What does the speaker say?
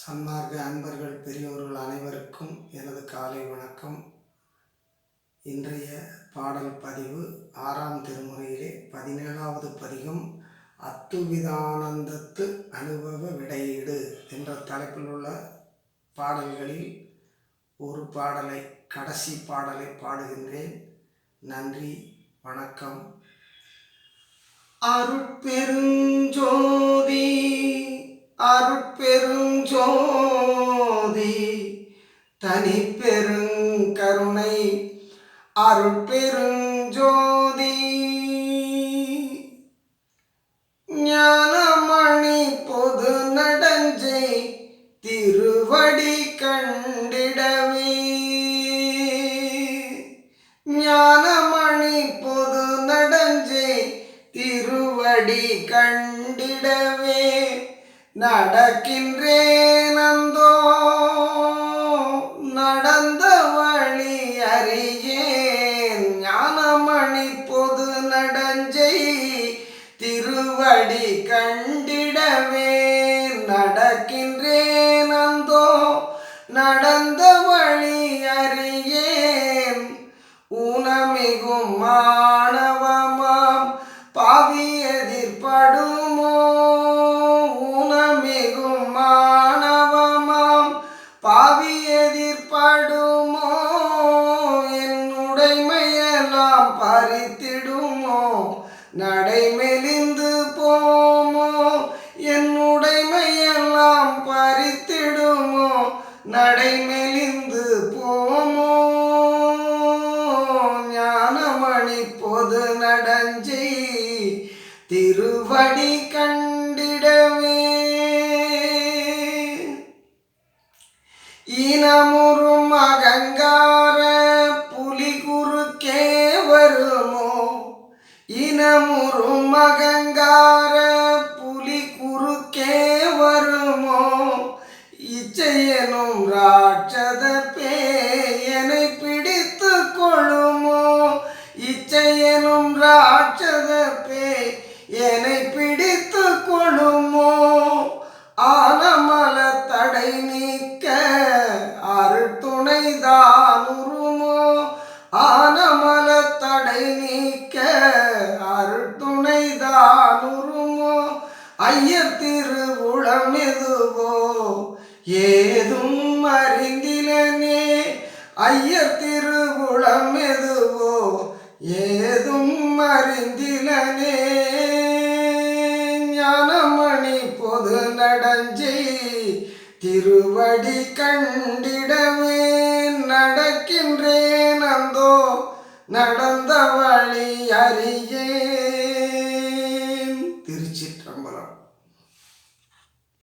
சன்மார்க்க அன்பர்கள் பெரியோர்கள் அனைவருக்கும் எனது காலை வணக்கம். இன்றைய பாடல் பதிவு 6ஆம் திருமுறையிலே 17வது பதிகம் அத்துவிதானந்தத்து அனுபவ விடையீடு என்ற தலைப்பில் உள்ள பாடல்களில் ஒரு பாடலை, கடைசி பாடலை பாடுகின்றேன். நன்றி, வணக்கம். அருட்பெருஞ்சோதி அருட்பெருஞ்சோதி தனிப்பெருங்கருணை அருட்பெருஞ்சோதி ஞானமணி பொது நடஞ்சை திருவடி கண்டிடவே, ஞானமணி பொது நடஞ்சை திருவடி கண்டிடவே நடக்கின்றேன் அந்தோ நடந்த வழி அறியேன். ஞானமணி பொது நடஞ்சை திருவடி கண்டிடவே நடக்கின்றேன் அந்தோ நடந்த வழி அறியேன். ஊனமிகும் மாணவமாம் பாவி எதிர்படுமோ, ஊனமிகும் மாணவமாம் பாவி எதிர்படுமோ, என்னுடைமையெல்லாம் பறித்திடுமோ நடைமெலிந்து போமோ, என்னுடைமையெல்லாம் பறித்திடுமோ நடைமெலிந்து போமோ. ஞானமணி பொது நடஞ்சை திருவடி கண்டிடவே ஈனமுறும் அகங்கார புலி குறுக்கே வருமோ, ஈனமுறும் அகங்கார புலி குறுக்கே வருமோ, இச்சையெனும் ராட்சத பேயனை பிடித்து கொள்ளுமோ, இச்சையெனும் ராட்சத பேய் என்னை பிடித்து கொள்ளுமோ. ஆனமல தடை நீக்க அருட்துணைதான் உருமோ, ஆனமல தடை நீக்க அருட்துணைதான் உருமோ. ஐயர் திருவுளம் எதுவோ ஏதும் அறிந்திலனே, ஐயர் திருவுளம் எதுவோ ஏதும் அறிந்திலனே. ஞானமணி பொது நடஞ்சை திருவடி கண்டிடவே நடக்கின்றேன் அந்தோ நடந்த வழி அறியே.